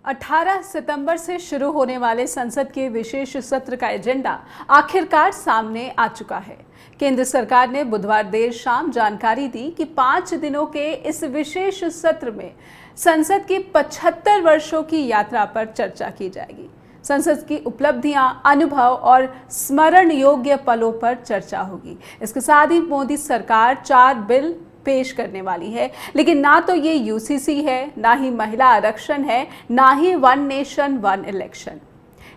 18 सितंबर से शुरू होने वाले संसद के विशेष सत्र का एजेंडा आखिरकार सामने आ चुका है। केंद्र सरकार ने बुधवार देर शाम जानकारी दी कि 5 दिनों के इस विशेष सत्र में संसद की 75 वर्षों की यात्रा पर चर्चा की जाएगी। संसद की उपलब्धियां, अनुभव और स्मरण योग्य पलों पर चर्चा होगी। इसके साथ ही मोदी सरकार 4 बिल पेश करने वाली है, लेकिन ना तो ये यूसीसी है, ना ही महिला आरक्षण है, ना ही वन नेशन वन इलेक्शन।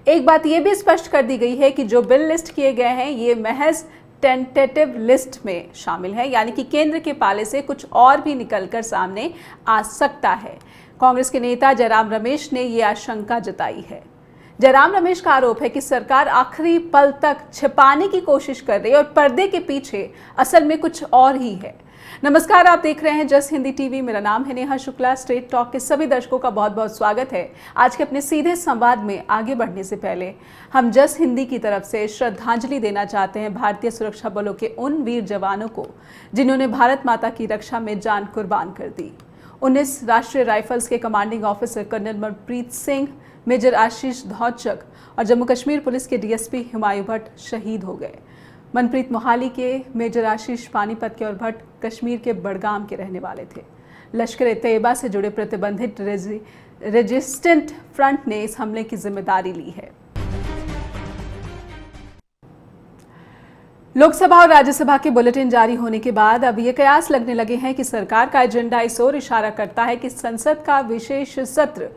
एक बात ये भी स्पष्ट कर दी गई है कि जो बिल लिस्ट किए गए हैं ये महज टेंटेटिव लिस्ट में शामिल है, यानी कि केंद्र के पाले से कुछ और भी निकलकर सामने आ सकता है। कांग्रेस के नेता जयराम रमेश ने ये आशंका जताई है। जयराम रमेश का आरोप है कि सरकार आखिरी पल तक छिपाने की कोशिश कर रही है और पर्दे के पीछे असल में कुछ और ही है। नमस्कार, आप देख रहे हैं जस हिंदी टीवी। मेरा नाम है नेहा शुक्ला। स्ट्रेट टॉक के सभी दर्शकों का बहुत बहुत स्वागत है। आज के अपने सीधे संवाद में आगे बढ़ने से पहले हम जस हिंदी की तरफ से श्रद्धांजलि देना चाहते हैं भारतीय सुरक्षा बलों के उन वीर जवानों को जिन्होंने भारत माता की रक्षा में जान कुर्बान कर दी। 19 राष्ट्रीय राइफल्स के commanding officer colonel Manpreet Singh, major Ashish Dhonchak और जम्मू कश्मीर पुलिस के डीएसपी हुमायूं भट्ट शहीद हो गए। मनप्रीत मोहाली के, मेजर आशीष पानीपत के और भट्ट कश्मीर के बड़गाम के रहने वाले थे। लश्कर-ए-तैयबा से जुड़े प्रतिबंधित रेजिस्टेंट फ्रंट ने इस हमले की जिम्मेदारी ली है। लोकसभा और राज्यसभा के बुलेटिन जारी होने के बाद अब ये कयास लगने लगे हैं कि सरकार का एजेंडा इस ओर इशारा करता है कि संसद का विशेष सत्र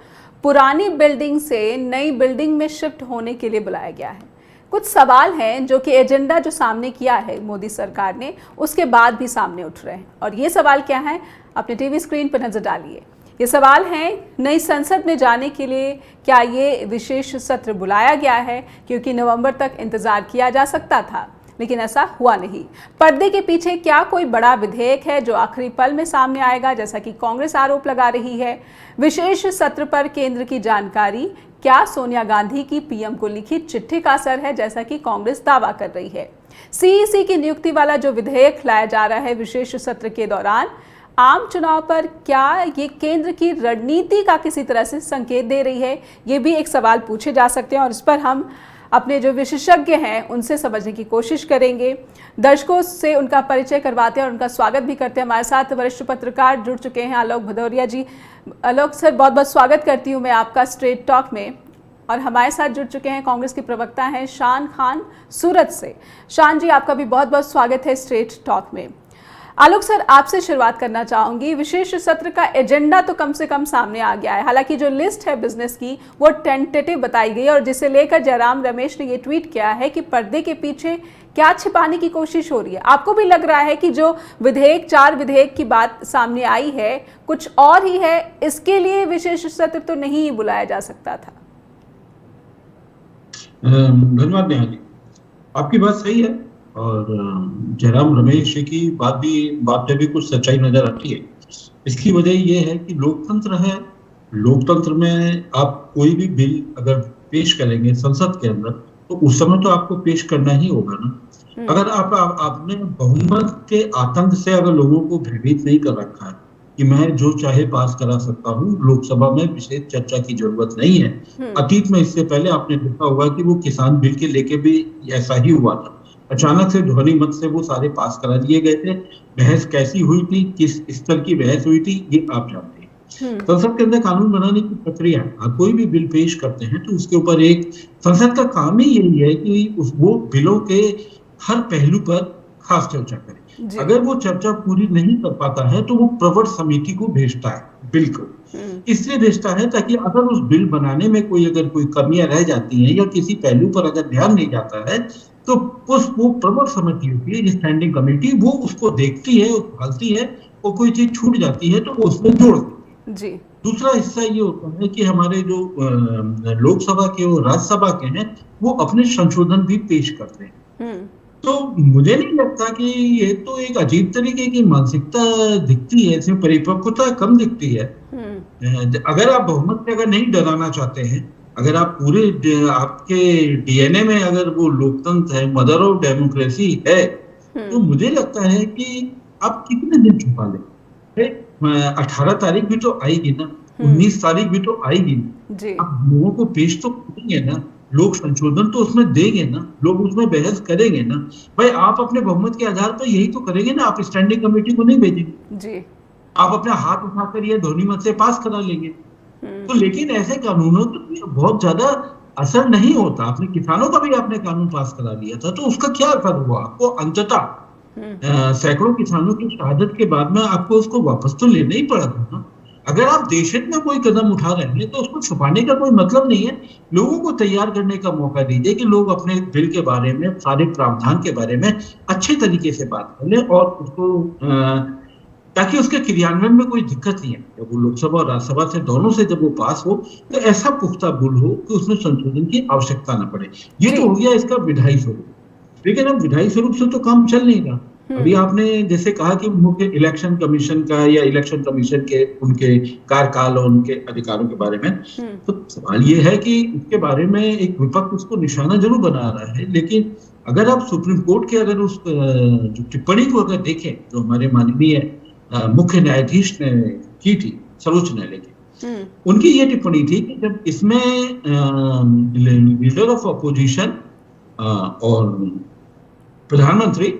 पुरानी बिल्डिंग से नई बिल्डिंग में शिफ्ट होने के लिए बुलाया गया है। कुछ सवाल हैं जो कि एजेंडा जो सामने किया है मोदी सरकार ने, उसके बाद भी सामने उठ रहे हैं। और ये सवाल क्या है, अपने टीवी स्क्रीन पर नजर डालिए। ये सवाल हैं, नई संसद में जाने के लिए क्या ये विशेष सत्र बुलाया गया है, क्योंकि नवंबर तक इंतजार किया जा सकता था, लेकिन ऐसा हुआ नहीं। पर्दे के पीछे क्या कोई बड़ा विधेयक है जो आखिरी पल में सामने आएगा, जैसा कि कांग्रेस आरोप लगा रही है। विशेष सत्र पर केंद्र की जानकारी, क्या सोनिया गांधी की पीएम को लिखी चिट्ठी का असर है, जैसा कि कांग्रेस दावा कर रही है। सीईसी की नियुक्ति वाला जो विधेयक लाया जा रहा है विशेष सत्र के दौरान, आम चुनाव पर क्या ये केंद्र की रणनीति का किसी तरह से संकेत दे रही है, ये भी एक सवाल पूछे जा सकते हैं और इस पर हम अपने जो विशेषज्ञ हैं उनसे समझने की कोशिश करेंगे। दर्शकों से उनका परिचय करवाते हैं और उनका स्वागत भी करते हैं। हमारे साथ वरिष्ठ पत्रकार जुड़ चुके हैं, आलोक भदौरिया जी। आलोक सर, बहुत बहुत स्वागत करती हूँ मैं आपका स्ट्रेट टॉक में। और हमारे साथ जुड़ चुके हैं कांग्रेस के प्रवक्ता हैं शान खान सूरत से। शान जी, आपका भी बहुत बहुत स्वागत है स्ट्रेट टॉक में। आलोक सर, आपसे शुरुआत करना चाहूंगी। विशेष सत्र का एजेंडा तो कम से कम सामने आ गया है, हालांकि जो लिस्ट है बिजनेस की वो टेंटेटिव बताई गई है और जिसे लेकर जयराम रमेश ने ये ट्वीट किया है कि पर्दे के पीछे क्या छिपाने की कोशिश हो रही है। आपको भी लग रहा है कि जो विधेयक, 4 विधेयक की बात सामने आई है, कुछ और ही है, इसके लिए विशेष सत्र तो नहीं बुलाया जा सकता था? धन्यवाद नेहा जी, आपकी बात सही है और जयराम रमेश की बात में भी कुछ सच्चाई नजर आती है। इसकी वजह ये है कि लोकतंत्र है। लोकतंत्र में आप कोई भी बिल अगर पेश करेंगे संसद के अंदर, तो उस समय तो आपको पेश करना ही होगा ना। अगर आपने बहुमत के आतंक से अगर लोगों को भयभीत नहीं कर रखा है कि मैं जो चाहे पास करा सकता हूँ, लोकसभा में विशेष चर्चा की जरूरत नहीं है। अतीत में इससे पहले आपने देखा होगा कि वो किसान बिल के लेके भी ऐसा ही हुआ था। अचानक से ध्वनि मत से वो सारे पास करा दिए गए थे। बहस कैसी हुई थी, किस स्तर की बहस हुई थी, ये आप जानते हैं। संसद के अंदर कानून बनाने की प्रक्रिया, आप कोई भी बिल पेश करते हैं तो उसके ऊपर एक संसद का काम ही यही है कि वो बिलों के हर पहलू पर खास चर्चा करे। अगर वो चर्चा पूरी नहीं कर पाता है तो वो प्रवर समिति को भेजता है बिल को। इसलिए भेजता है ताकि अगर उस बिल बनाने में अगर कोई कमियां रह जाती हैं या किसी पहलू पर अगर ध्यान नहीं जाता है तो वो प्रवर समिति होती है, स्टैंडिंग कमेटी, वो उसको देखती है, उछालती है और कोई चीज छूट जाती है तो वो उसमें जोड़ देती है जी। दूसरा हिस्सा ये होता है कि हमारे जो लोकसभा के और राज्यसभा के हैं वो अपने संशोधन भी पेश करते हैं। तो मुझे नहीं लगता कि ये तो एक अजीब तरीके की मानसिकता दिखती है, इसमें परिपक्वता कम दिखती है। अगर आप बहुमत से अगर नहीं डराना चाहते हैं, अगर आप पूरे आपके डीएनए में अगर वो लोकतंत्र है, मदर ऑफ डेमोक्रेसी है, तो मुझे लगता है कि आप कितने दिन छुपा लें। 18 तारीख भी तो आएगी ना, 19 तारीख भी तो आएगी जी। अब लोगों को पेश तो करेंगे ना, लोग संशोधन तो उसमें देंगे ना, लोग उसमें बहस करेंगे ना। भाई आप अपने बहुमत के आधार पर यही तो करेंगे ना, आप स्टैंडिंग कमेटी को नहीं भेजेंगे, जी। आप अपना हाथ उठाकर ये ध्वनि मत से पास करा लेंगे। तो लेकिन ऐसे कानूनों का बहुत ज्यादा असर नहीं होता। आपने किसानों का भी आपने कानून पास करा लिया था, तो उसका क्या असर हुआ? आपको अंततः सैकड़ों किसानों की शहादत के बाद में आपको उसको वापस तो लेना ही पड़ा था ना। अगर आप देशहित में कोई कदम उठा रहे हैं तो उसको छुपाने का कोई मतलब नहीं है। लोगों को तैयार करने का मौका दीजिए कि लोग अपने बिल के बारे में, सारे प्रावधान के बारे में अच्छे तरीके से बात कर लें और उसको ताकि उसके क्रियान्वयन में कोई दिक्कत नहीं है। जब वो लोकसभा और राज्यसभा से दोनों से जब वो पास हो तो ऐसा पुख्ता बिल हो कि उसमें संशोधन की आवश्यकता न पड़े। ये तो हो गया इसका विधायी स्वरूप। लेकिन अब विधायी स्वरूप से तो काम चल नहीं रहा। अभी आपने जैसे कहा कि मुख्य इलेक्शन कमीशन का या इलेक्शन कमीशन के उनके कार्यकाल और उनके अधिकारों के बारे में, तो सवाल ये है कि इसके बारे में एक विपक्ष उसको निशाना जरूर बना रहा है। लेकिन अगर आप सुप्रीम कोर्ट के अगर उस जो टिप्पणी को अगर देखें जो हमारे माननीय मुख्य न्यायाधीश ने की थी सर्वोच्च न्यायालय की, उनकी ये टिप्पणी थी कि जब इसमें लीडर ऑफ अपोजिशन और प्रधानमंत्री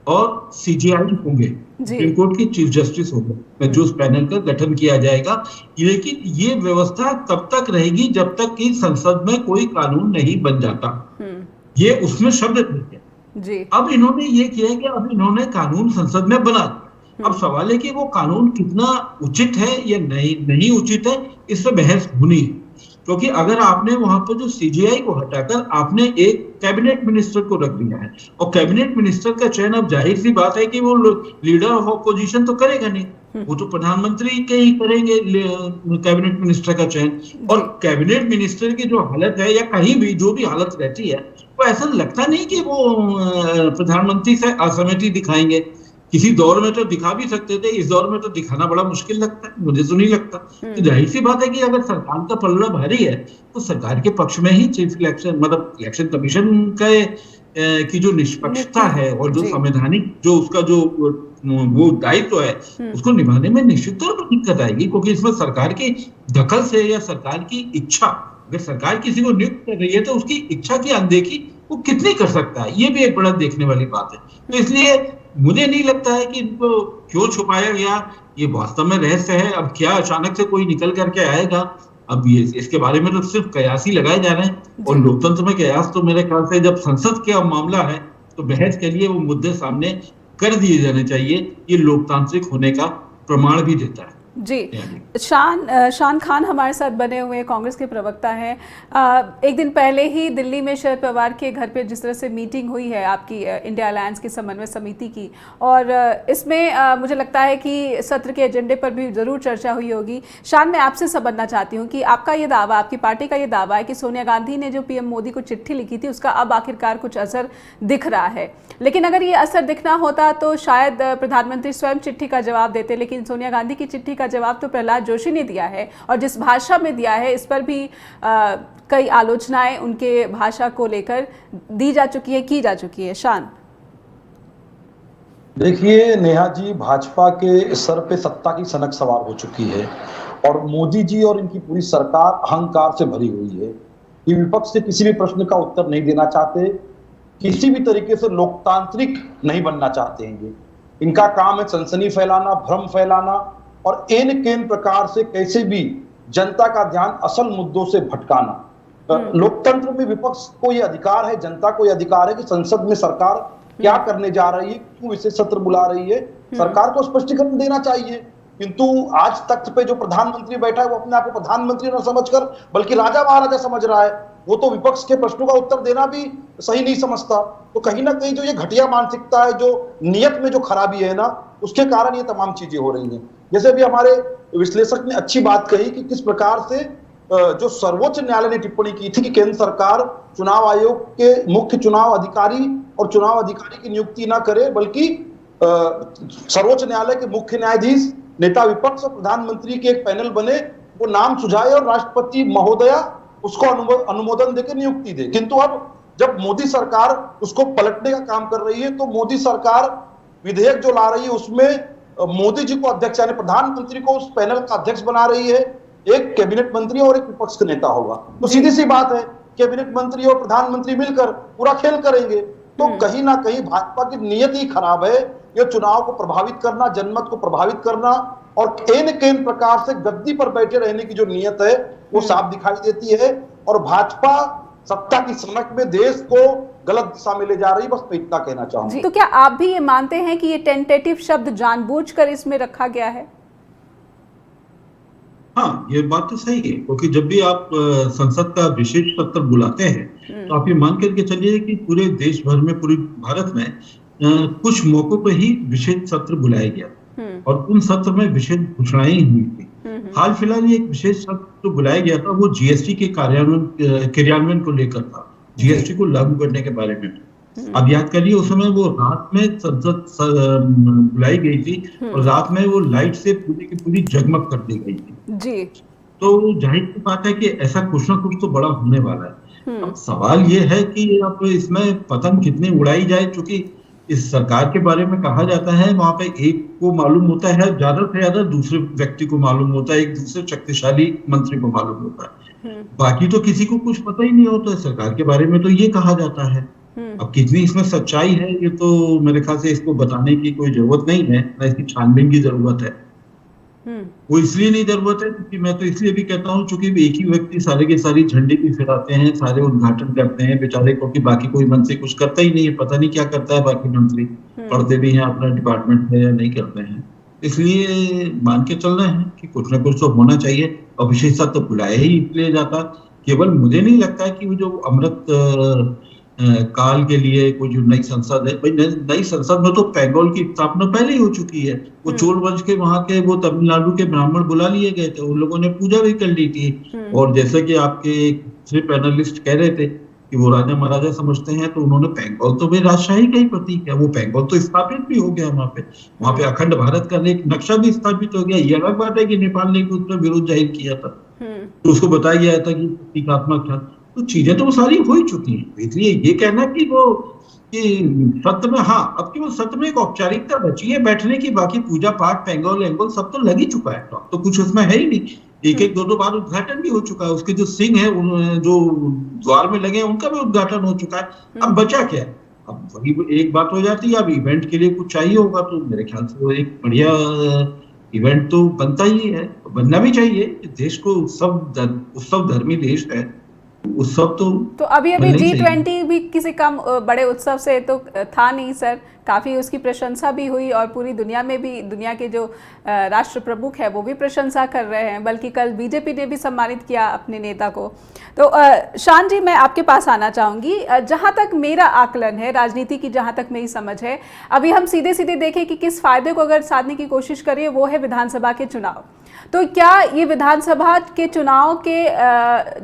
और सीजेआई होंगे, सुप्रीम कोर्ट की चीफ जस्टिस होंगे, जो उस पैनल का गठन किया जाएगा, लेकिन ये व्यवस्था तब तक रहेगी जब तक कि संसद में कोई कानून नहीं बन जाता। ये उसमें शब्द थे। अब इन्होंने ये किया है कि अब इन्होंने कानून संसद में बना दिया। अब सवाल है कि वो कानून कितना उचित है या नहीं उचित है, इस पर बहस होनी है। क्योंकि अगर आपने वहां पर जो सीजीआई को हटाकर आपने एक कैबिनेट मिनिस्टर को रख दिया है, और कैबिनेट मिनिस्टर का चयन अब जाहिर सी बात है कि वो लीडर ऑफ ऑपोजिशन तो करेगा नहीं, वो तो प्रधानमंत्री के ही करेंगे कैबिनेट मिनिस्टर का चयन। और कैबिनेट मिनिस्टर की जो हालत है या कहीं भी जो भी हालत रहती है, वो ऐसा लगता नहीं कि वो प्रधानमंत्री से असहमति दिखाएंगे। किसी दौर में तो दिखा भी सकते थे, इस दौर में तो दिखाना बड़ा मुश्किल लगता है, मुझे तो नहीं लगता। तो जाहिर सी बात है कि अगर सरकार का पलड़ा भारी है तो सरकार के पक्ष में ही चीफ इलेक्शन मतलब इलेक्शन कमीशन की जो निष्पक्षता है और जो संवैधानिक जो उसका जो वो दायित्व है उसको निभाने में निश्चित तौर पर दिक्कत आएगी। क्योंकि इसमें सरकार की दखल से या सरकार की इच्छा, अगर सरकार किसी को नियुक्त कर रही है तो उसकी इच्छा की अनदेखी वो कितनी कर सकता है, ये भी एक बड़ा देखने वाली बात है। तो इसलिए मुझे नहीं लगता है कि इनको क्यों छुपाया गया, ये वास्तव में रहस्य है। अब क्या अचानक से कोई निकल करके आएगा, अब ये इसके बारे में तो सिर्फ कयास ही लगाए जा रहे हैं। और लोकतंत्र में कयास तो मेरे ख्याल से जब संसद का मामला है तो बहस के लिए वो मुद्दे सामने कर दिए जाने चाहिए। ये लोकतांत्रिक होने का प्रमाण भी देता है। जी, शान खान हमारे साथ बने हुए कांग्रेस के प्रवक्ता हैं। एक दिन पहले ही दिल्ली में शरद पवार के घर पे जिस तरह से मीटिंग हुई है आपकी इंडिया अलायंस की समन्वय समिति की, और इसमें मुझे लगता है कि सत्र के एजेंडे पर भी ज़रूर चर्चा हुई होगी। शान, मैं आपसे समझना चाहती हूँ कि आपका ये दावा, आपकी पार्टी का ये दावा है कि सोनिया गांधी ने जो पीएम मोदी को चिट्ठी लिखी थी उसका अब आखिरकार कुछ असर दिख रहा है। लेकिन अगर ये असर दिखना होता तो शायद प्रधानमंत्री स्वयं चिट्ठी का जवाब देते, लेकिन सोनिया गांधी की चिट्ठी का जवाब तो प्रहलाद जोशी ने दिया है, और जिस भाषा में दिया है इस पर भी कई आलोचनाएं उनके भाषा को लेकर दी जा चुकी है, की जा चुकी है। शान, देखिए नेहा जी, भाजपा के सर पे सत्ता की सनक सवार हो चुकी है और मोदी जी और इनकी पूरी सरकार अहंकार से भरी हुई है। ये विपक्ष से किसी भी प्रश्न का उत्तर नहीं देना चाहते, किसी भी तरीके से लोकतांत्रिक नहीं बनना चाहते हैं। इनका काम है सनसनी फैलाना, भ्रम फैलाना और एन केन प्रकार से कैसे भी जनता का ध्यान असल मुद्दों से भटकाना। लोकतंत्र में विपक्ष को यह अधिकार है, जनता को यह अधिकार है कि संसद में सरकार क्या करने जा रही है, क्यों विशेष सत्र बुला रही है, सरकार को स्पष्टीकरण देना चाहिए। किंतु आज तख्त पे जो प्रधानमंत्री बैठा है वो अपने आप को प्रधानमंत्री न समझकर बल्कि राजा महाराजा समझ रहा है। वो तो विपक्ष के प्रश्नों का उत्तर देना भी सही नहीं समझता। तो कहीं ना कहीं जो ये घटिया मानसिकता है, जो नियत में जो खराबी है ना, उसके कारण ये तमाम चीजें हो रही हैं। जैसे भी हमारे विश्लेषक ने अच्छी बात कही कि किस प्रकार से जो सर्वोच्च न्यायालय ने टिप्पणी की थी कि केंद्र सरकार चुनाव आयोग के मुख्य चुनाव अधिकारी और चुनाव अधिकारी की नियुक्ति न करे, बल्कि सर्वोच्च न्यायालय के मुख्य न्यायाधीश, नेता विपक्ष और प्रधानमंत्री के एक पैनल बने, वो नाम सुझाए और राष्ट्रपति महोदया उसको अनुमोदन देकर नियुक्ति दे। किंतु अब जब मोदी सरकार उसको पलटने का काम कर रही है तो मोदी सरकार विधेयक जो ला रही है उसमें मोदी जी को अध्यक्ष यानी प्रधानमंत्री को उस पैनल का अध्यक्ष बना रही है, एक कैबिनेट मंत्री और एक विपक्ष का नेता होगा। तो सीधी सी बात है, कैबिनेट मंत्री और प्रधानमंत्री मिलकर पूरा खेल करेंगे। तो कहीं ना कहीं भाजपा की नीयत ही खराब है, ये चुनाव को प्रभावित करना, जनमत को प्रभावित करना और केन प्रकार से गद्दी पर बैठे रहने की जो नीयत है वो साफ दिखाई देती है। और भाजपा सत्ता की सनक में देश को गलत दिशा में ले जा रही, बस मैं इतना कहना चाहूंगा। तो क्या आप भी ये मानते हैं कि ये टेंटेटिव शब्द जानबूझकर इसमें रखा गया है? हाँ, ये बात तो सही है, क्योंकि जब भी आप संसद का विशेष सत्र बुलाते हैं तो आप ये मान करके चलिए कि पूरे देश भर में, पूरे भारत में कुछ मौकों पर ही विशेष सत्र बुलाया गया और उन सत्र में विशेष घोषणाएं हुई थी। हाल फिलहाल ये एक विशेष सत्र जो बुलाया गया था वो जीएसटी के क्रियान्वयन को लेकर था, जीएसटी को लागू करने के बारे में। अब याद करिए, उस समय वो रात में संसद बुलाई गई थी और रात में वो लाइट से पूरी की पूरी जगमग कर दी गई थी जी। तो जाहिर सी बात है कि ऐसा कुछ ना कुछ तो बड़ा होने वाला है। अब सवाल ये है कि अब इसमें पतंग कितनी उड़ाई जाए, क्योंकि इस सरकार के बारे में कहा जाता है वहां पे एक को मालूम होता है, ज्यादा से ज्यादा दूसरे व्यक्ति को मालूम होता है, एक दूसरे शक्तिशाली मंत्री को मालूम होता है, बाकी तो किसी को कुछ पता ही नहीं होता है सरकार के बारे में, तो ये कहा जाता है। अब कितनी इसमें सच्चाई है ये तो मेरे ख्याल से इसको बताने की कोई जरूरत नहीं है, ना इसकी छानबीन की जरूरत है। वो इसलिए नहीं जरूरत है क्योंकि मैं तो इसलिए भी कहता हूँ चूंकि एक ही व्यक्ति सारे के सारी झंडे भी फहराते हैं, सारे उद्घाटन करते हैं बेचारे, क्योंकि बाकी कोई मंत्री कुछ करता ही नहीं है, पता नहीं क्या करता है बाकी मंत्री, पढ़ते भी हैं अपना डिपार्टमेंट में या नहीं करते हैं। इसलिए मान के चल रहे हैं कि कुछ ना कुछ तो होना चाहिए और विशेष तो बुलाया ही इसलिए जाता। केवल मुझे नहीं लगता है कि वो जो अमृत काल के लिए कोई जो नई संसद है, भाई नई संसद में तो पेंगोल की स्थापना पहले ही हो चुकी है। वो चोल वंश के वहां के वो तमिलनाडु के ब्राह्मण बुला लिए गए थे, उन लोगों ने पूजा भी कर ली थी। और जैसे कि आपके दूसरे पैनलिस्ट कह रहे थे कि वो राजा महाराजा समझते हैं, तो उन्होंने पेंगोल तो भाई राजशाही का ही प्रतीक है, वो पेंगोल तो स्थापित भी हो गया वहां पे अखंड भारत का एक नक्शा भी स्थापित हो गया। ये अलग बात है कि नेपाल ने उस पर विरोध जाहिर किया था, तो उसको बताया गया था कि प्रतीकात्मक था, तो चीजें तो वो सारी हो ही चुकी हैं। इसलिए ये कहना कि वो कि सत्र में, हाँ अब केवल सत्र में एक औपचारिकता बची है बैठने की, बाकी पूजा पाठ पेंगोल एंगोल सब तो लग ही चुका है, तो कुछ उसमें है ही नहीं। एक दो बार उद्घाटन भी हो चुका है, उसके जो सिंह है जो द्वार में लगे हैं उनका भी उद्घाटन हो चुका है। अब बचा क्या है? अब वही एक बात हो जाती है, अब इवेंट के लिए कुछ चाहिए होगा, तो मेरे ख्याल से वो एक बढ़िया इवेंट तो बनता ही है, बनना भी चाहिए। देश को उत्सव धर्मी देश है, उत्सव तो अभी G20 भी किसी कम बड़े उत्सव से तो था नहीं सर, काफ़ी उसकी प्रशंसा भी हुई और पूरी दुनिया में भी दुनिया के जो राष्ट्र प्रमुख है वो भी प्रशंसा कर रहे हैं, बल्कि कल बीजेपी ने भी सम्मानित किया अपने नेता को। तो शान जी, मैं आपके पास आना चाहूँगी। जहाँ तक मेरा आकलन है, राजनीति की जहाँ तक मेरी समझ है, अभी हम सीधे सीधे देखें कि किस फायदे को अगर साधने की कोशिश करिए वो है विधानसभा के चुनाव। तो क्या ये विधानसभा के चुनाव के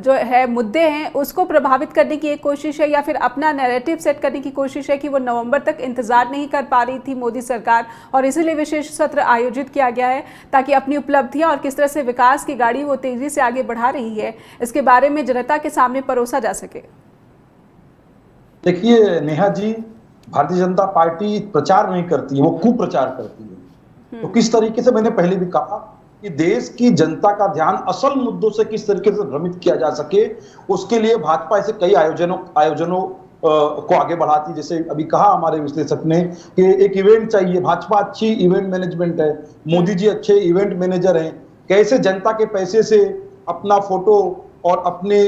जो है मुद्दे हैं उसको प्रभावित करने की एक कोशिश है, या फिर अपना नैरेटिव सेट करने की कोशिश है कि वो नवंबर तक इंतजार नहीं कर पा रही थी मोदी सरकार और इसीलिए विशेष सत्र आयोजित किया गया है ताकि अपनी उपलब्धियां और किस तरह से विकास की गाड़ी वो तेजी से आगे बढ़ा रही है इसके बारे में जनता के सामने परोसा जा सके? देखिए नेहा जी, भारतीय जनता पार्टी प्रचार नहीं करती है, वो कुप्रचार करती है। तो किस तरीके से, मैंने पहले भी कहा कि देश की जनता का ध्यान असल मुद्दों से किस तरीके से भ्रमित किया जा सके, उसके लिए भाजपा ऐसे कई आयोजनों को आगे बढ़ाती। जैसे अभी कहा हमारे विश्लेषक ने कि एक इवेंट चाहिए, भाजपा अच्छी इवेंट मैनेजमेंट है, मोदी जी अच्छे इवेंट मैनेजर हैं, कैसे जनता के पैसे से अपना फोटो और अपने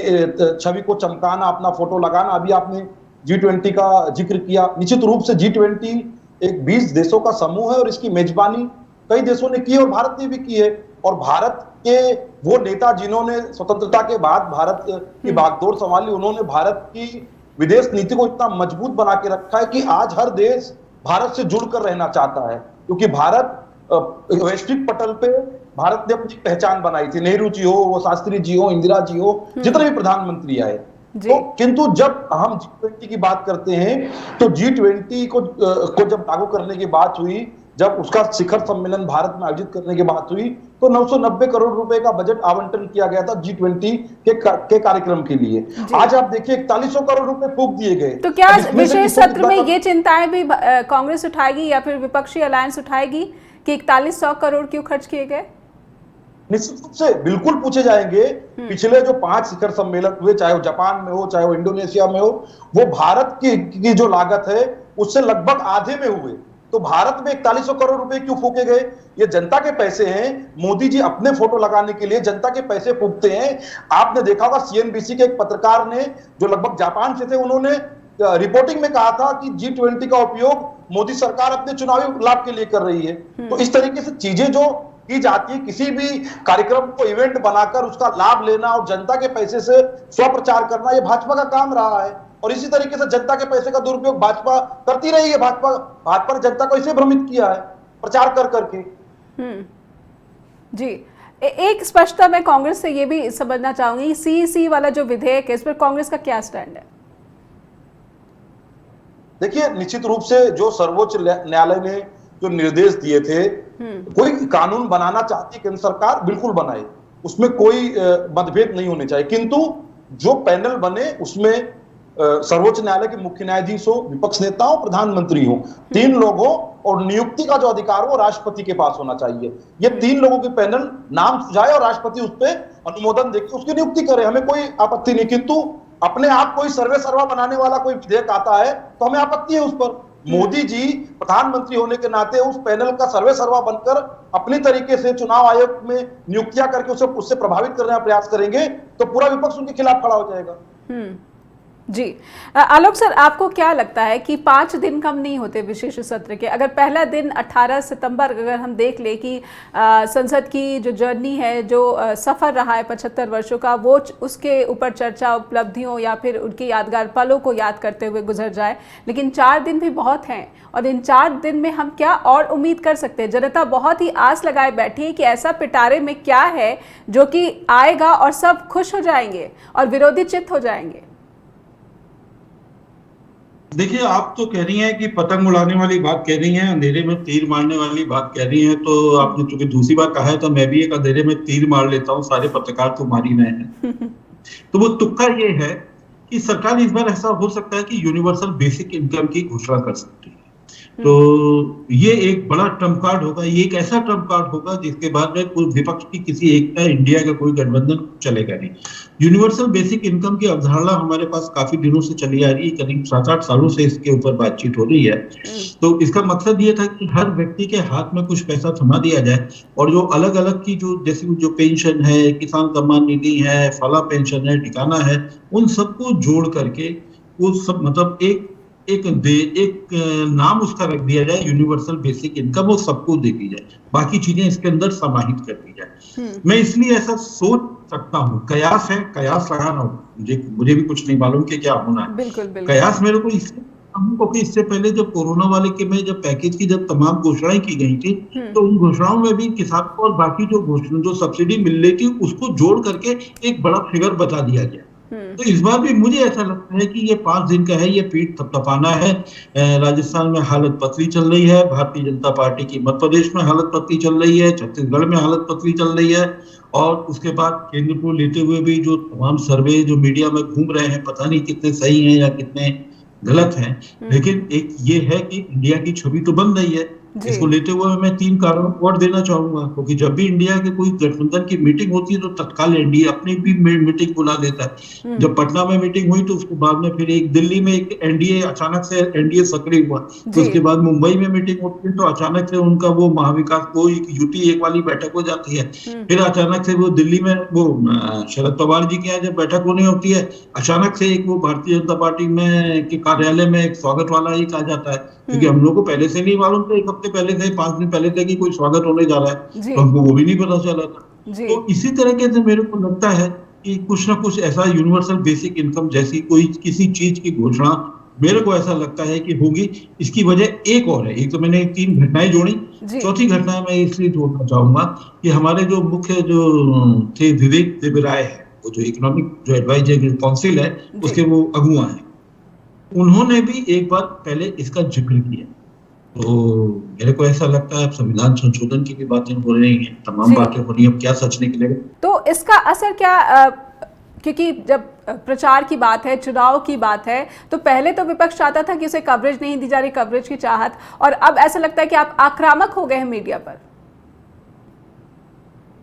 छवि को चमकाना, अपना फोटो लगाना। अभी आपने G20 का जिक्र किया, निश्चित रूप से G20 एक 20 देशों का समूह है और इसकी मेजबानी कई देशों ने की है और भारत ने भी की है। और भारत के वो नेता जिन्होंने स्वतंत्रता के बाद भारत की बागडोर संभाली, उन्होंने भारत की विदेश नीति को इतना मजबूत बना के रखा है कि आज हर देश भारत से जुड़कर रहना चाहता है, क्योंकि भारत वैश्विक पटल पे भारत ने अपनी पहचान बनाई थी। नेहरू जी हो, वो शास्त्री जी हो, इंदिरा जी हो, जितने भी प्रधानमंत्री आए। तो किंतु जब हम G20 की बात करते हैं तो G20 को जब लागू करने की बात हुई, जब उसका शिखर सम्मेलन भारत में आयोजित करने की बात हुई, तो 990 करोड़ रुपए का बजट आवंटन किया गया था G20 के कार्यक्रम के लिए। आज आप देखिए 4100 करोड़ रुपए फूंक दिए गए। तो क्या विशेष सत्र में ये चिंताएं भी कांग्रेस उठाएगी या फिर विपक्षी अलायंस उठाएगी कि 4100 करोड़ क्यों खर्च किए गए? निश्चित रूप से बिल्कुल पूछे जाएंगे। पिछले जो 5 शिखर सम्मेलन हुए, चाहे वो जापान में हो, चाहे वो इंडोनेशिया में हो, वो भारत की जो लागत है उससे लगभग आधे में हुए। तो भारत में 4100 करोड़ रुपए क्यों फूके गए? ये जनता के पैसे हैं। मोदी जी अपने फोटो लगाने के लिए जनता के पैसे फूकते हैं। आपने देखा होगा सीएनबीसी के एक पत्रकार ने, जो लगभग जापान से थे, उन्होंने रिपोर्टिंग में कहा था कि G20 का उपयोग मोदी सरकार अपने चुनावी लाभ के लिए कर रही है। तो इस तरीके से चीजें जो की जाती है, किसी भी कार्यक्रम को इवेंट बनाकर उसका लाभ लेना और जनता के पैसे से स्वप्रचार करना, ये भाजपा का काम रहा है। और इसी तरीके से जनता के पैसे का दुरुपयोग भाजपा करती रही है। भाजपा ने जनता को इसे भ्रमित किया है प्रचार कर करके। जी, एक स्पष्टता मैं कांग्रेस से ये भी समझना चाहूंगी, सीईसी वाला जो विधेयक है, इस पर कांग्रेस का क्या स्टैंड है? देखिए, निश्चित रूप से जो सर्वोच्च न्यायालय ने जो निर्देश दिए थे, कोई कानून बनाना चाहती है केंद्र सरकार, बिल्कुल बनाए, उसमें कोई मतभेद नहीं होने चाहिए। किंतु जो पैनल बने उसमें सर्वोच्च न्यायालय के मुख्य न्यायाधीश हो, विपक्ष नेता हो, प्रधानमंत्री हो, 3 लोग हो, और नियुक्ति का जो अधिकार हो राष्ट्रपति के पास होना चाहिए। ये 3 लोगों के पैनल नाम सुझाए और राष्ट्रपति उस पर अनुमोदन देकर उसकी नियुक्ति करे, हमें कोई आपत्ति नहीं। किंतु अपने आप कोई सर्वे सर्वा बनाने वाला कोई विधेयक आता है तो हमें आपत्ति है उस पर। मोदी जी प्रधानमंत्री होने के नाते उस पैनल का सर्वे सर्वा बनकर अपनी तरीके से चुनाव आयोग में नियुक्तियां करके उससे प्रभावित करने का प्रयास करेंगे तो पूरा विपक्ष उनके खिलाफ खड़ा हो जाएगा। जी, आलोक सर, आपको क्या लगता है कि 5 दिन कम नहीं होते विशेष सत्र के? अगर पहला दिन 18 सितंबर अगर हम देख ले कि संसद की जो जर्नी है, जो सफ़र रहा है 75 वर्षों का, वो उसके ऊपर चर्चा, उपलब्धियों या फिर उनके यादगार पलों को याद करते हुए गुजर जाए, लेकिन 4 दिन भी बहुत हैं और इन 4 दिन में हम क्या और उम्मीद कर सकते हैं? जनता बहुत ही आस लगाए बैठी है कि ऐसा पिटारे में क्या है जो कि आएगा और सब खुश हो जाएंगे और विरोधी चित्त हो जाएंगे। देखिए, आप तो कह रही हैं कि पतंग उड़ाने वाली बात कह रही हैं, अंधेरे में तीर मारने वाली बात कह रही हैं, तो आपने चूंकि दूसरी बार कहा है तो मैं भी एक अंधेरे में तीर मार लेता हूँ, सारे पत्रकार तो मार ही रहे हैं। तो वो तुक्का ये है कि सरकार इस बार ऐसा हो सकता है कि यूनिवर्सल बेसिक इनकम की घोषणा कर सकती है। तो ये एक बड़ा ट्रम्प कार्ड होगा, ये एक ऐसा ट्रम्प कार्ड होगा जिसके बाद में कोई विपक्ष की किसी एक का इंडिया का कोई गठबंधन चलेगा नहीं। यूनिवर्सल बेसिक इनकम की अवधारणा हमारे पास काफी दिनों से चली आ रही है, करीब 7-8 सालों से इसके ऊपर बातचीत हो रही है। तो इसका मकसद ये था कि हर व्यक्ति के हाथ में कुछ पैसा थमा दिया जाए और जो अलग अलग की जो पेंशन है, किसान सम्मान निधि है, फला पेंशन है, ठिकाना है, उन सबको जोड़ करके वो सब मतलब एक नाम उसका रख दिया जाए, यूनिवर्सल बेसिक इनकम, वो सबको दे दी जाए, बाकी चीजें इसके अंदर समाहित कर दी जाए। मैं इसलिए ऐसा सोच सकता हूँ, कयास है, कयास लगाना मुझे भी कुछ नहीं मालूम कि क्या होना है। बिल्कुल, बिल्कुल। कयास मेरे को क्योंकि इससे पहले जब कोरोना वाले के में जब पैकेज की जब तमाम घोषणाएं की गई थी तो उन घोषणाओं में भी किसान को और बाकी जो सब्सिडी मिल रही थी उसको जोड़ करके एक बड़ा फिगर बता दिया गया। तो इस बार भी मुझे ऐसा लगता है कि ये 5 दिन का है, ये पीठ थपथपाना है। राजस्थान में हालत पतली चल रही है, भारतीय जनता पार्टी की मध्य प्रदेश में हालत पतली चल रही है, छत्तीसगढ़ में हालत पतली चल रही है, और उसके बाद केंद्र को लेते हुए भी जो तमाम सर्वे जो मीडिया में घूम रहे हैं, पता नहीं कितने सही हैं या कितने गलत हैं, लेकिन एक ये है कि इंडिया की छवि तो बन रही है। इसको लेते हुए मैं 3 कारण और देना चाहूंगा, क्योंकि जब भी इंडिया के कोई गठबंधन की मीटिंग होती है तो तत्काल एनडीए अपनी भी मीटिंग बुला लेता है। जब पटना में मीटिंग हुई तो उसके बाद में फिर एक दिल्ली में एक एनडीए अचानक से एनडीए सक्रिय हुआ, तो उसके बाद मुंबई में मीटिंग होती है तो अचानक से उनका वो महाविकास वो यूटी एक वाली बैठक हो जाती है। फिर अचानक से वो दिल्ली में वो शरद पवार जी के यहाँ जब बैठक होनी होती है, अचानक से एक वो भारतीय जनता पार्टी में के कार्यालय में एक स्वागत वाला एक आ जाता है, क्योंकि हम लोग को पहले से नहीं मालूम था, एक हफ्ते पहले से 5 दिन पहले से कि कोई स्वागत होने जा रहा है, तो हमको वो भी नहीं पता चला था। तो इसी तरीके से मेरे को लगता है कि कुछ ना कुछ ऐसा यूनिवर्सल बेसिक इनकम जैसी कोई किसी चीज की घोषणा मेरे को ऐसा लगता है कि होगी। इसकी वजह एक और है, एक तो मैंने 3 घटनाएं जोड़ी, चौथी घटना मैं इसलिए जोड़ना चाहूंगा कि हमारे जो मुख्य जो थे विवेक देबराय है, वो जो इकोनॉमिक जो एडवाइजरी काउंसिल है उसके वो अगुआ है, उन्होंने भी एक बार पहले इसका जिक्र किया। तो मेरे को ऐसा लगता है अब संविधान संशोधन की भी बातें हो रही हैं, तमाम बातें हो रही हैं, अब क्या सच निकलेगा। तो इसका असर क्या, क्योंकि जब प्रचार की बात है, चुनाव की बात है, तो पहले तो विपक्ष चाहता था कि उसे कवरेज नहीं दी जा रही, कवरेज की चाहत, और अब ऐसा लगता है कि आप आक्रामक हो गए हैं मीडिया पर।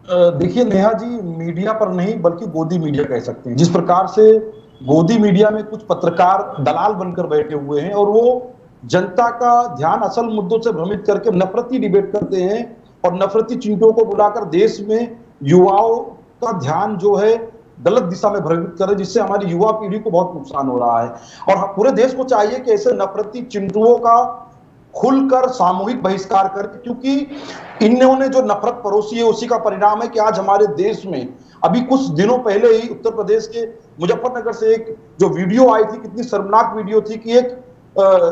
देखिए नेहा जी, मीडिया पर नहीं बल्कि गोदी मीडिया कह सकते हैं। जिस प्रकार से गोदी मीडिया में कुछ पत्रकार दलाल बनकर बैठे हुए हैं और वो जनता का ध्यान असल मुद्दों से भ्रमित करके नफरती डिबेट करते हैं और नफरती चिंटुओं को बुलाकर देश में युवाओं का ध्यान जो है गलत दिशा में भ्रमित कर रहे, जिससे हमारी युवा पीढ़ी को बहुत नुकसान हो रहा है। और पूरे देश को चाहिए कि ऐसे नफरती चिंटुओं का खुलकर सामूहिक बहिष्कार करके, क्योंकि इन्होंने जो नफरत परोसी है उसी का परिणाम है कि आज हमारे देश में अभी कुछ दिनों पहले ही उत्तर प्रदेश के मुजफ्फरनगर से एक जो वीडियो आई थी, कितनी शर्मनाक वीडियो थी कि एक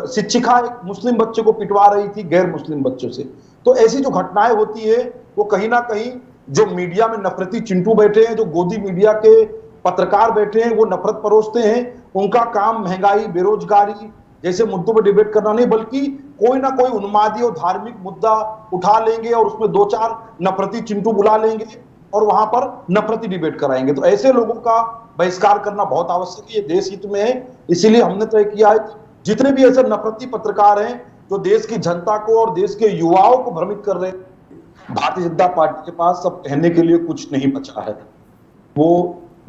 शिक्षिका एक मुस्लिम बच्चे को पिटवा रही थी गैर मुस्लिम बच्चों से। तो ऐसी जो घटनाएं होती है वो कहीं ना कहीं जो मीडिया में नफरती चिंटू बैठे हैं, जो गोदी मीडिया के पत्रकार बैठे हैं, वो नफरत परोसते हैं। उनका काम महंगाई, बेरोजगारी जैसे मुद्दों पर डिबेट करना नहीं, बल्कि कोई ना कोई उन्मादी और धार्मिक मुद्दा उठा लेंगे और उसमें दो चार नफरती चिंटू बुला लेंगे और वहां पर नफरती डिबेट कराएंगे। तो ऐसे लोगों का बहिष्कार करना बहुत आवश्यक है, ये देश हित में है। इसीलिए हमने तय किया है जितने भी ऐसे नफरती पत्रकार हैं जो देश की जनता को और देश के युवाओं को भ्रमित कर रहे हैं, भारतीय जनता पार्टी के पास अब कहने के लिए कुछ नहीं बचा है। वो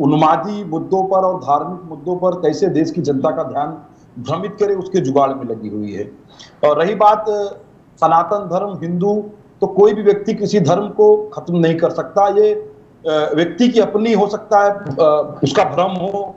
उन्मादी मुद्दों पर और धार्मिक मुद्दों पर कैसे देश की जनता का ध्यान भ्रमित करे उसके जुगाड़ में लगी हुई है। और रही बात सनातन धर्म, हिंदू, तो कोई भी व्यक्ति किसी धर्म को खत्म नहीं कर सकता। ये व्यक्ति की अपनी हो सकता है, उसका भ्रम हो,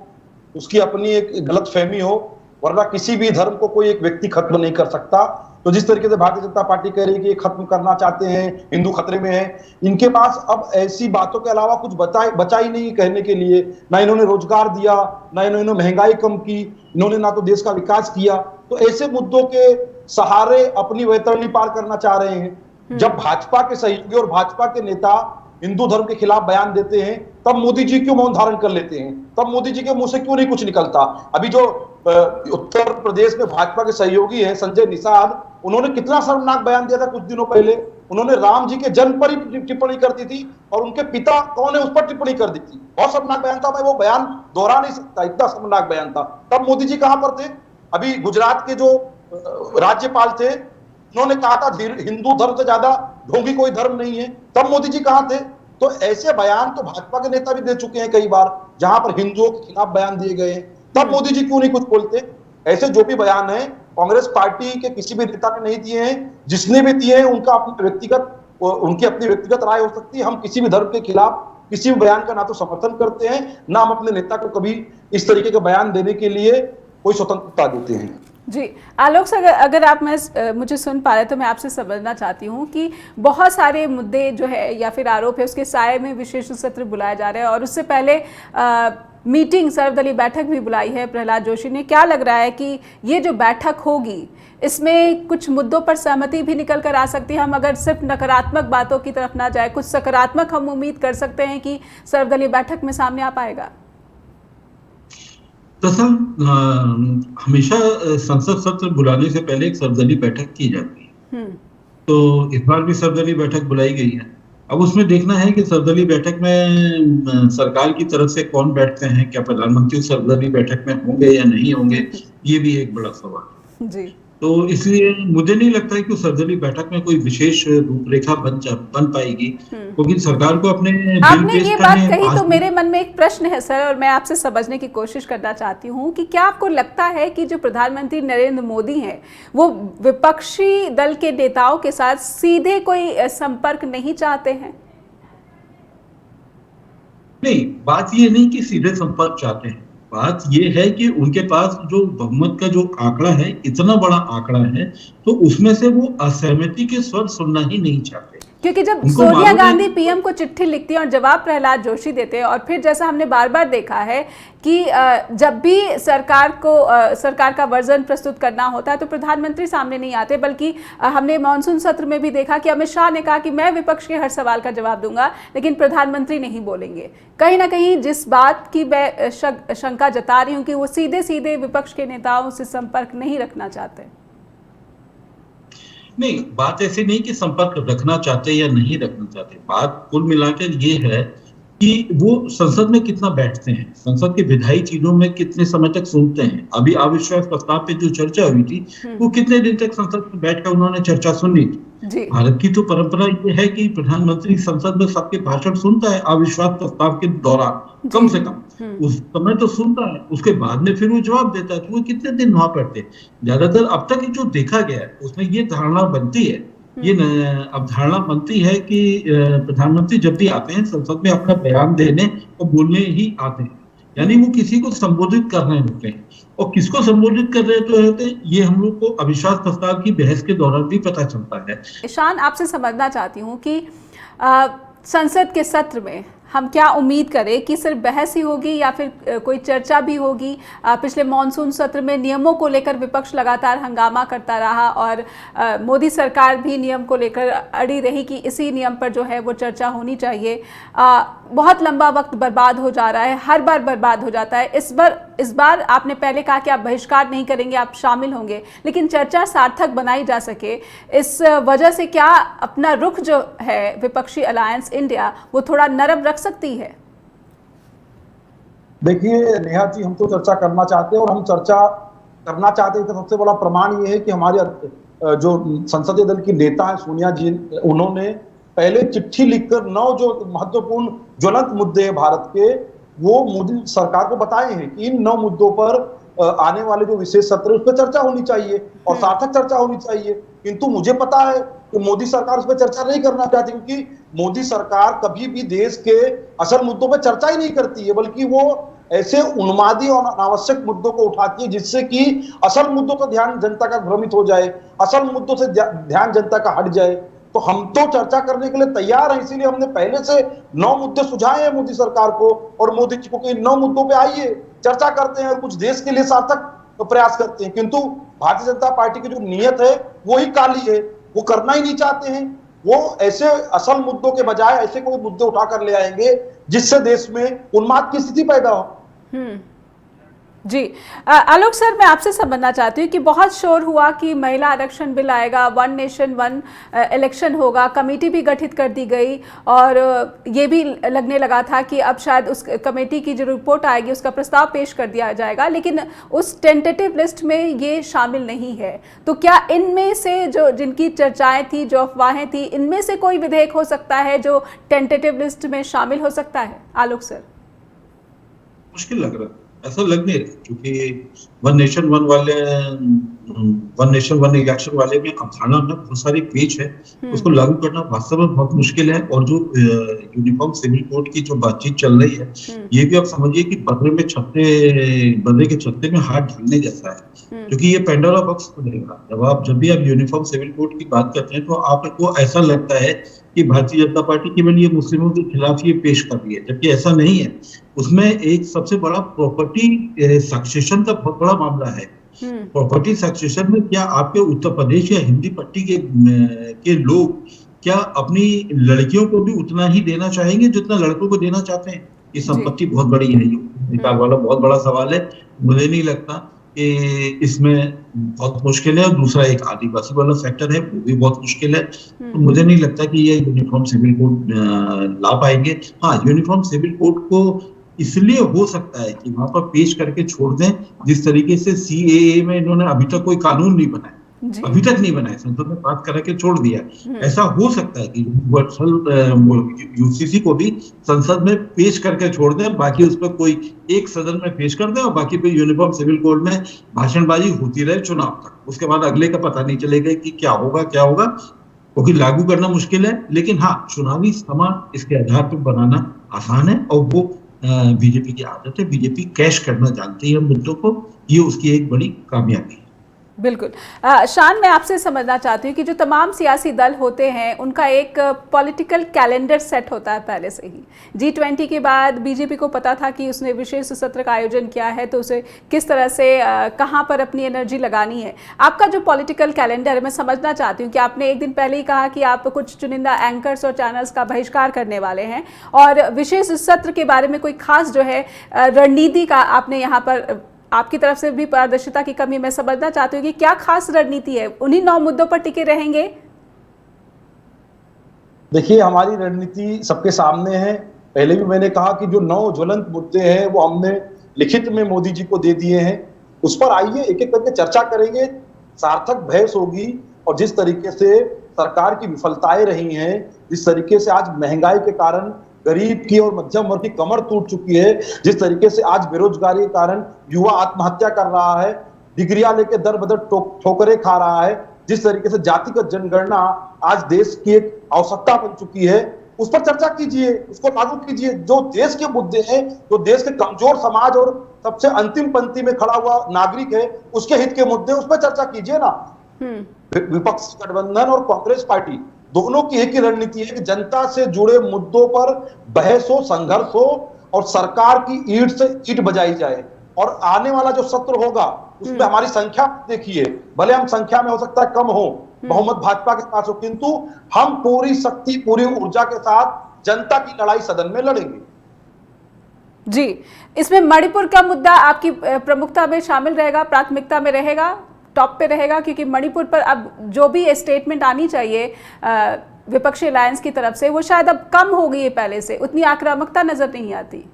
उसकी अपनी एक गलत फहमी हो, वरना किसी भी धर्म को कोई एक व्यक्ति खत्म नहीं कर सकता। तो जिस तरीके से भारतीय जनता पार्टी कह रही है कि ये खत्म करना चाहते हैं, हिंदू खतरे में है, इनके पास अब ऐसी बातों के अलावा कुछ बचा ही नहीं कहने के लिए। ना इन्होंने रोजगार दिया, ना इन्होंने महंगाई कम की, इन्होंने ना तो देश का विकास किया। तो ऐसे मुद्दों के सहारे अपनी वैतरणी पार करना चाह रहे हैं। जब भाजपा के सहयोगी और भाजपा के नेता हिंदू धर्म के खिलाफ बयान देते हैं, तब मोदी जी क्यों मौन धारण कर लेते हैं? तब मोदी जी के मुंह से क्यों नहीं कुछ निकलता? अभी जो उत्तर प्रदेश में भाजपा के सहयोगी है संजय निषाद, उन्होंने कितना शर्मनाक बयान दिया था कुछ दिनों पहले। उन्होंने राम जी के जन्म पर ही टिप्पणी कर दी थी और उनके पिता कौन है उस पर टिप्पणी कर दी थी। बहुत शर्मनाक बयान था, मैं वो बयान दोहरा नहीं सकता, इतना शर्मनाक बयान था। तब मोदी जी कहां पर थे? अभी गुजरात के जो राज्यपाल थे, उन्होंने कहा था हिंदू धर्म से ज्यादा ढोंगी कोई धर्म नहीं है। तब मोदी जी कहां थे? तो ऐसे बयान तो भाजपा के नेता भी दे चुके हैं कई बार, जहां पर हिंदुओं के खिलाफ बयान दिए गए हैं। तब मोदी जी क्यों नहीं कुछ बोलते? ऐसे जो भी बयान है कांग्रेस पार्टी के किसी भी नेता ने नहीं दिए हैं। जिसने भी दिए हैं उनकी अपनी व्यक्तिगत राय हो सकती है। हम किसी भी धर्म के खिलाफ किसी भी बयान का ना तो समर्थन करते हैं, ना हम अपने नेता को कभी इस तरीके का बयान देने के लिए कोई स्वतंत्रता देते हैं। जी आलोक सर, अगर आप मुझे सुन पा रहे तो मैं आपसे समझना चाहती हूँ कि बहुत सारे मुद्दे जो है या फिर आरोप है उसके साये में विशेष सत्र बुलाया जा रहा है और उससे पहले मीटिंग, सर्वदलीय बैठक भी बुलाई है प्रहलाद जोशी ने। क्या लग रहा है कि ये जो बैठक होगी इसमें कुछ मुद्दों पर सहमति भी निकल कर आ सकती है? हम अगर सिर्फ नकारात्मक बातों की तरफ ना जाए, कुछ सकारात्मक हम उम्मीद कर सकते हैं कि सर्वदलीय बैठक में सामने आ पाएगा? दरअसल हमेशा संसद सत्र बुलाने से पहले एक सर्वदलीय बैठक की जाती है। तो इस बार भी सर्वदलीय बैठक बुलाई गई है। अब उसमें देखना है कि सर्वदलीय बैठक में सरकार की तरफ से कौन बैठते हैं, क्या प्रधानमंत्री सर्वदलीय बैठक में होंगे या नहीं होंगे, ये भी एक बड़ा सवाल है। तो इसलिए मुझे नहीं लगता है कि सर्वदलीय बैठक में कोई विशेष रूपरेखा बन पाएगी, क्योंकि सरकार को अपने आपने ये बात कही तो मेरे मन में एक प्रश्न है सर, और मैं आपसे समझने की कोशिश करना चाहती हूँ कि क्या आपको लगता है कि जो प्रधानमंत्री नरेंद्र मोदी हैं वो विपक्षी दल के नेताओं के साथ सीधे कोई संपर्क नहीं चाहते हैं? नहीं, बात ये नहीं कि सीधे संपर्क चाहते हैं। बात ये है कि उनके पास जो बहुमत का जो आंकड़ा है, इतना बड़ा आंकड़ा है, तो उसमें से वो असहमति के स्वर सुनना ही नहीं चाहते। क्योंकि जब सोनिया गांधी पीएम को चिट्ठी लिखती हैं और जवाब प्रहलाद जोशी देते हैं, और फिर जैसा हमने बार बार देखा है कि जब भी सरकार का वर्जन प्रस्तुत करना होता है तो प्रधानमंत्री सामने नहीं आते, बल्कि हमने मानसून सत्र में भी देखा कि अमित शाह ने कहा कि मैं विपक्ष के हर सवाल का जवाब दूंगा, लेकिन प्रधानमंत्री नहीं बोलेंगे। कहीं ना कहीं जिस बात की मैं शंका जता रही हूँ कि वो सीधे सीधे विपक्ष के नेताओं से संपर्क नहीं रखना चाहते। नहीं, बात ऐसी नहीं कि संपर्क रखना चाहते या नहीं रखना चाहते। बात कुल मिलाकर ये है कि वो संसद में कितना बैठते हैं, संसद की विधायी चीजों में कितने समय तक सुनते हैं। अभी अविश्वास प्रस्ताव पे जो चर्चा हुई थी वो कितने दिन तक संसद में बैठकर उन्होंने चर्चा सुनी थी। जी। भारत की तो परंपरा ये है कि प्रधानमंत्री संसद में सबके भाषण सुनता है अविश्वास प्रस्ताव के दौरान, कम जी। से कम उस समय तो सुनता है, उसके बाद में फिर वो जवाब देता है। तो वो कितने दिन वहां पढ़ते? ज्यादातर अब तक जो देखा गया है उसमें ये धारणा बनती है, ये अवधारणा बनती है कि प्रधानमंत्री जब भी आते हैं संसद में अपना बयान देने और बोलने ही आते हैं, यानी वो किसी को संबोधित कर रहे होते हैं। और किसको संबोधित कर रहे तो होते हैं, ये हम लोग को अविश्वास प्रस्ताव की बहस के दौरान भी पता चलता है। ईशान, आपसे समझना चाहती हूँ कि संसद के सत्र में हम क्या उम्मीद करें कि सिर्फ बहस ही होगी या फिर कोई चर्चा भी होगी? पिछले मॉनसून सत्र में नियमों को लेकर विपक्ष लगातार हंगामा करता रहा और मोदी सरकार भी नियम को लेकर अड़ी रही कि इसी नियम पर जो है वो चर्चा होनी चाहिए। बहुत लंबा वक्त बर्बाद हो जा रहा है, हर बार बर्बाद हो जाता है। इस बार आपने पहले कहा कि आप बहिष्कार नहीं करेंगे, आप शामिल होंगे, लेकिन चर्चा सार्थक बनाई जा सके इस वजह से क्या अपना रुख जो है विपक्षी अलायंस इंडिया वो थोड़ा नरम रख सकती है? देखिए नेहा जी, हम तो चर्चा करना चाहते हैं और हम चर्चा करना चाहते हैं तो सबसे बड़ा प्रमाण ये है कि हमारे जो संसदीय दल की नेता है सोनिया जी, उन्होंने पहले चिट्ठी लिखकर 9 जो महत्वपूर्ण ज्वलंत मुद्दे हैं भारत के, वो मोदी सरकार को बताए हैं कि इन 9 मुद्दों पर आने वाले जो विशेष सत्र है उस पर चर्चा होनी चाहिए और सार्थक चर्चा होनी चाहिए। किंतु मुझे पता है कि मोदी सरकार उस पर चर्चा नहीं करना चाहती, क्योंकि मोदी सरकार कभी भी देश के असल मुद्दों पर चर्चा ही नहीं करती है, बल्कि वो ऐसे उन्मादी और अनावश्यक मुद्दों को उठाती है जिससे कि असल मुद्दों का ध्यान जनता का भ्रमित हो जाए, असल मुद्दों से ध्यान जनता का हट जाए। तो हम तो चर्चा करने के लिए तैयार हैं, इसीलिए हमने पहले से 9 मुद्दे सुझाए हैं मोदी सरकार को और मोदी जी को कि इन 9 मुद्दों पे आइए चर्चा करते हैं और कुछ देश के लिए सार्थक प्रयास करते हैं। किंतु भारतीय जनता पार्टी की जो नीयत है वो ही काली है, वो करना ही नहीं चाहते हैं। वो ऐसे असल मुद्दों के बजाय ऐसे कोई मुद्दे उठाकर ले आएंगे जिससे देश में उन्माद की स्थिति पैदा हो। जी आलोक सर, मैं आपसे समझना चाहती हूँ कि बहुत शोर हुआ कि महिला आरक्षण बिल आएगा, 1 नेशन 1 इलेक्शन होगा, कमेटी भी गठित कर दी गई और ये भी लगने लगा था कि अब शायद उस कमेटी की जो रिपोर्ट आएगी उसका प्रस्ताव पेश कर दिया जाएगा, लेकिन उस टेंटेटिव लिस्ट में ये शामिल नहीं है। तो क्या इनमें से जो जिनकी चर्चाएं थी, जो अफवाहें थी, इनमें से कोई विधेयक हो सकता है जो टेंटेटिव लिस्ट में शामिल हो सकता है? आलोक सर, मुश्किल लग रहा है, ऐसा लग नहीं रहा, क्योंकि 1 नेशन 1 वाले 1 नेशन 1 इलेक्शन वाले में अवधारणा में बहुत सारे पेच है, उसको लागू करना वास्तव में बहुत मुश्किल है। और जो यूनिफॉर्म सिविल कोड की जो बातचीत चल रही है, ये भी आप समझिए कि बदले के छत्ते में हाथ ढालने जैसा है, क्योंकि ये पेंडोरा बॉक्स खुलेगा। जब भी आप यूनिफॉर्म सिविल कोड की बात करते हैं तो आपको ऐसा लगता है कि भारतीय जनता पार्टी केवल ये मुस्लिमों के खिलाफ ये पेश कर रही है, जबकि ऐसा नहीं है। उसमें एक सबसे बड़ा प्रॉपर्टी सक्सेशन का बहुत बड़ा मामला है। प्रॉपर्टी सक्सेशन में क्या आपके उत्तर प्रदेश या हिंदी पट्टी के लोग क्या अपनी लड़कियों को भी उतना ही देना चाहेंगे जितना लड़कों को देना चाहते हैं? ये संपत्ति बहुत बड़ी है, निकाल वाला बहुत बड़ा सवाल है। मुझे नहीं लगता कि इसमें बहुत मुश्किल है। और दूसरा एक आदिवासी वाला फैक्टर है, वो भी बहुत मुश्किल है। तो मुझे नहीं लगता कि ये यूनिफॉर्म सिविल कोड ला पाएंगे। हाँ, यूनिफॉर्म सिविल कोड को इसलिए हो सकता है कि वहां पर पेश करके छोड़ दें, जिस तरीके से सीएए में इन्होंने अभी तक कोई कानून नहीं बनाया, अभी तक नहीं बनाया, संसद में पास करा के छोड़ दिया। ऐसा हो सकता है कि यूसीसी को भी संसद में पेश करके छोड़ दें, बाकी उस पर कोई एक सदन में पेश कर दें और बाकी पे यूनिफॉर्म सिविल कोड में भाषणबाजी होती रहे चुनाव तक। उसके बाद अगले का पता नहीं चलेगा कि क्या होगा, क्योंकि लागू करना मुश्किल है। लेकिन हाँ, चुनावी समा इसके आधार पर बनाना आसान है और वो बीजेपी की आदत है। बीजेपी कैश करना जानती है मुद्दों को, ये उसकी एक बड़ी कामयाबी है। बिल्कुल। शान, मैं आपसे समझना चाहती हूँ कि जो तमाम सियासी दल होते हैं उनका एक पॉलिटिकल कैलेंडर सेट होता है पहले से ही। G20 के बाद बीजेपी को पता था कि उसने विशेष सत्र का आयोजन किया है, तो उसे किस तरह से कहाँ पर अपनी एनर्जी लगानी है। आपका जो पॉलिटिकल कैलेंडर है, मैं समझना चाहती हूँ कि आपने एक दिन पहले ही कहा कि आप कुछ चुनिंदा एंकर्स और चैनल्स का बहिष्कार करने वाले हैं और विशेष सत्र के बारे में कोई खास जो है रणनीति का आपने यहाँ पर, आपकी तरफ से भी पारदर्शिता की कमी मैं समझना चाहती हूँ कि क्या खास रणनीति है? उन्हीं 9 मुद्दों पर टिके रहेंगे? देखिए, हमारी रणनीति सबके सामने है। पहले भी मैंने कहा कि जो 9 ज्वलंत मुद्दे हैं वो हमने लिखित में मोदी जी को दे दिए हैं। उस पर आइए एक एक करके चर्चा करेंगे, सार्थक बहस होगी और जिस तरीके से सरकार की विफलताएं रही हैं, जिस तरीके से आज महंगाई के कारण गरीब की और मध्यम वर्ग की कमर टूट चुकी है, जिस तरीके से आज बेरोजगारी के कारण युवा आत्महत्या कर रहा है, डिग्रियां लेके दर बदर ठोकरें खा रहा है, जिस तरीके से जातिगत जनगणना आज देश की एक आवश्यकता बन चुकी है, उस पर चर्चा कीजिए, उसको लागू कीजिए। जो देश के मुद्दे हैं, जो देश के कमजोर समाज और सबसे अंतिम पंक्ति में खड़ा हुआ नागरिक है, उसके हित के मुद्दे, उस पर चर्चा कीजिए ना। विपक्ष गठबंधन और कांग्रेस पार्टी दोनों की एक ही रणनीति है कि जनता से जुड़े मुद्दों पर बहस हो, संघर्ष हो और सरकार की ईंट से ईंट बजाई जाए। और आने वाला जो सत्र होगा उसमें हमारी संख्या देखिए, भले हम संख्या में हो सकता है कम हो, बहुमत भाजपा के पास हो, किंतु हम पूरी शक्ति पूरी ऊर्जा के साथ जनता की लड़ाई सदन में लड़ेंगे। जी, इसमें मणिपुर का मुद्दा आपकी प्रमुखता में शामिल रहेगा, प्राथमिकता में रहेगा, टॉप पे रहेगा, क्योंकि मणिपुर पर अब जो भी स्टेटमेंट आनी चाहिए विपक्षी अलायंस की तरफ से वो शायद अब कम हो गई है, पहले से उतनी आक्रामकता नजर नहीं आती।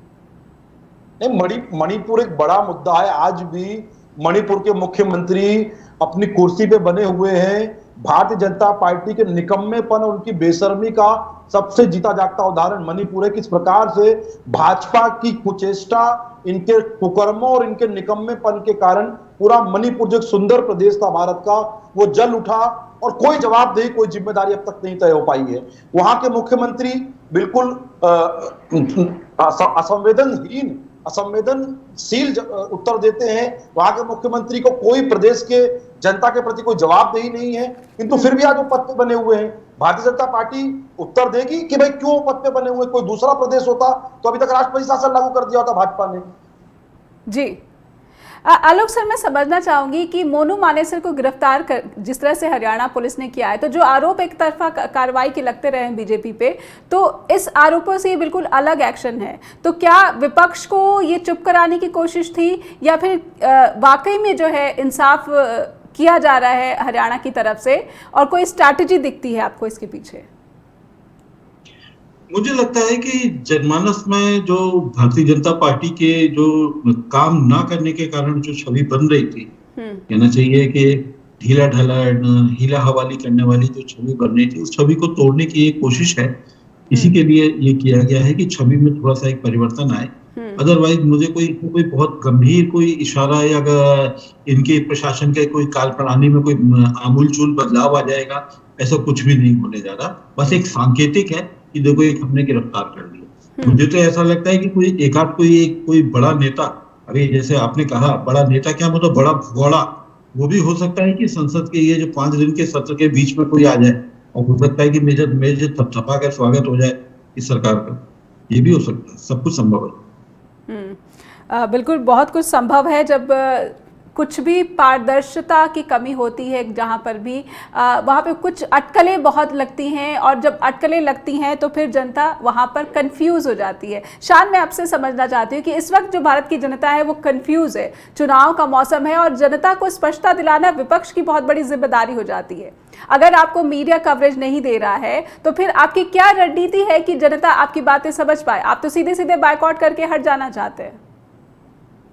नहीं, मणिपुर एक बड़ा मुद्दा है। आज भी मणिपुर के मुख्यमंत्री अपनी कुर्सी पे बने हुए हैं। भारतीय जनता पार्टी के निकम्मेपन और उनकी बेशर्मी का सबसे जीता जागता उदाहरण मणिपुर है। किस प्रकार से भाजपा की कुचेष्टा, इनके कुकर्मों और इनके निकम्मेपन के कारण पूरा मणिपुर जो एक सुंदर प्रदेश था भारत का, वो जल उठा और कोई जवाबदेही, कोई जिम्मेदारी अब तक नहीं तय हो पाई है। वहां के मुख्यमंत्री बिल्कुल असंवेदनशील उत्तर देते हैं। वहां के मुख्यमंत्री को कोई प्रदेश के जनता के प्रति कोई जवाबदेही नहीं है, किंतु फिर भी आज वो पद पे बने हुए हैं। भारतीय जनता पार्टी उत्तर देगी कि भाई क्यों पद पे बने हुए। कोई दूसरा प्रदेश होता तो अभी तक राष्ट्रपति शासन लागू कर दिया होता भाजपा ने। जी आलोक सर, मैं समझना चाहूंगी कि मोनू मानेसर को गिरफ्तार कर जिस तरह से हरियाणा पुलिस ने किया है, तो जो आरोप एक तरफा कार्रवाई के लगते रहे हैं बीजेपी पे, तो इस आरोपों से ये बिल्कुल अलग एक्शन है। तो क्या विपक्ष को ये चुप कराने की कोशिश थी या फिर वाकई में जो है इंसाफ किया जा रहा है हरियाणा की तरफ से, और कोई स्ट्रैटेजी दिखती है आपको इसके पीछे? मुझे लगता है कि जनमानस में जो भारतीय जनता पार्टी के जो काम ना करने के कारण जो छवि बन रही थी, कहना चाहिए कि ढीला ढाला हीला हवाली करने वाली जो छवि बन रही थी, उस छवि को तोड़ने की एक कोशिश है। इसी के लिए ये किया गया है कि छवि में थोड़ा सा एक परिवर्तन आए। अदरवाइज मुझे कोई बहुत गंभीर कोई इशारा या इनके प्रशासन के कोई काल प्रणाली में कोई आमूलचूल बदलाव आ जाएगा, ऐसा कुछ भी नहीं होने जा रहा। बस एक सांकेतिक है कि देखो एक हमने गिरफ्तार कर लिया। मुझे तो ऐसा लगता है कि कोई एकाध कोई बड़ा नेता, अभी जैसे आपने कहा बड़ा नेता, क्या मतलब बड़ा भगोड़ा, वो भी हो सकता है कि संसद के ये जो 5 दिन के सत्र के बीच में कोई आ जाए, और हो सकता है कि मेजर थपथपा कर स्वागत हो जाए इस सरकार का। ये भी हो सकता है, सब कुछ संभव है। बिल्कुल, बहुत कुछ संभव है जब कुछ भी पारदर्शिता की कमी होती है, जहाँ पर भी वहाँ पे कुछ अटकलें बहुत लगती हैं, और जब अटकलें लगती हैं तो फिर जनता वहाँ पर कंफ्यूज हो जाती है। शान, मैं आपसे समझना चाहती हूँ कि इस वक्त जो भारत की जनता है वो कंफ्यूज है, चुनाव का मौसम है और जनता को स्पष्टता दिलाना विपक्ष की बहुत बड़ी जिम्मेदारी हो जाती है। अगर आपको मीडिया कवरेज नहीं दे रहा है तो फिर आपकी क्या रणनीति है कि जनता आपकी बातें समझ पाए? आप तो सीधे सीधे बायकॉट करके हट जाना चाहते हैं।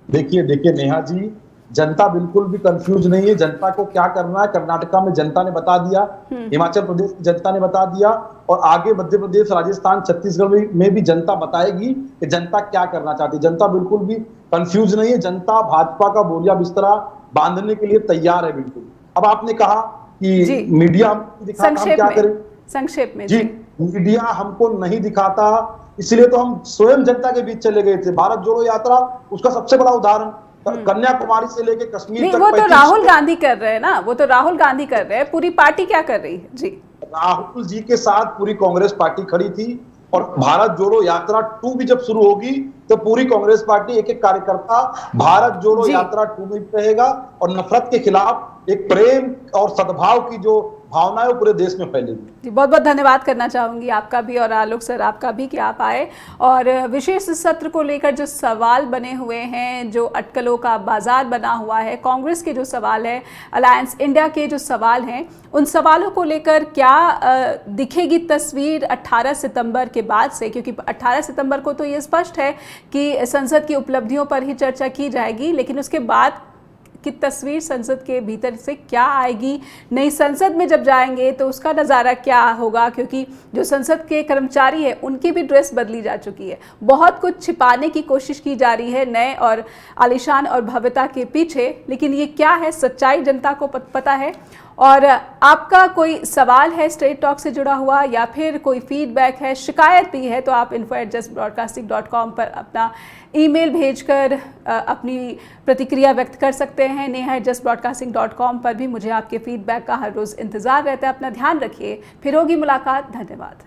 देखिए नेहा जी, जनता बिल्कुल भी कंफ्यूज नहीं है। जनता को क्या करना है कर्नाटका में जनता ने बता दिया, हिमाचल प्रदेश की जनता ने बता दिया, और आगे मध्य प्रदेश, राजस्थान, छत्तीसगढ़ में भी जनता बताएगी कि जनता क्या करना चाहती है। जनता बिल्कुल भी कंफ्यूज नहीं है। जनता भाजपा का बोरिया बिस्तरा बांधने के लिए तैयार है बिल्कुल। अब आपने कहा कि मीडिया दिखाता, हम क्या करें? संक्षेप में जी, मीडिया हमको नहीं दिखाता, इसलिए तो हम स्वयं जनता के बीच चले गए थे। भारत जोड़ो यात्रा उसका सबसे बड़ा उदाहरण, कन्याकुमारी से लेके कश्मीर तक। वो तो राहुल गांधी कर रहे हैं ना, वो तो राहुल गांधी कर रहे हैं। पूरी पार्टी क्या कर रही है? जी, राहुल जी के साथ पूरी कांग्रेस पार्टी खड़ी थी, और भारत जोड़ो यात्रा 2 भी जब शुरू होगी तो पूरी कांग्रेस पार्टी, एक एक कार्यकर्ता भारत जोड़ो यात्रा 2 में रहेगा, और नफरत के खिलाफ एक प्रेम और सद्भाव की जो भावनाएं पूरे देश में फैलेगी। बहुत बहुत धन्यवाद करना चाहूंगी आपका भी, और आलोक सर आपका भी, कि आप आए और विशेष सत्र को लेकर जो सवाल बने हुए हैं, जो अटकलों का बाजार बना हुआ है, कांग्रेस के जो सवाल है, अलायंस इंडिया के जो सवाल हैं, उन सवालों को लेकर क्या दिखेगी तस्वीर 18 सितंबर के बाद से, क्योंकि 18 सितंबर को तो ये स्पष्ट है कि संसद की उपलब्धियों पर ही चर्चा की जाएगी, लेकिन उसके बाद की तस्वीर संसद के भीतर से क्या आएगी, नई संसद में जब जाएंगे तो उसका नज़ारा क्या होगा, क्योंकि जो संसद के कर्मचारी हैं उनकी भी ड्रेस बदली जा चुकी है। बहुत कुछ छिपाने की कोशिश की जा रही है नए और आलीशान और भव्यता के पीछे, लेकिन ये क्या है सच्चाई जनता को पता है। और आपका कोई सवाल है स्ट्रेट टॉक से जुड़ा हुआ या फिर कोई फीडबैक है, शिकायत भी है, तो आप info@justbroadcasting.com पर अपना ईमेल भेजकर अपनी प्रतिक्रिया व्यक्त कर सकते हैं। neha@justbroadcasting.com पर भी मुझे आपके फीडबैक का हर रोज़ इंतज़ार रहता है। अपना ध्यान रखिए, फिर होगी मुलाकात। धन्यवाद।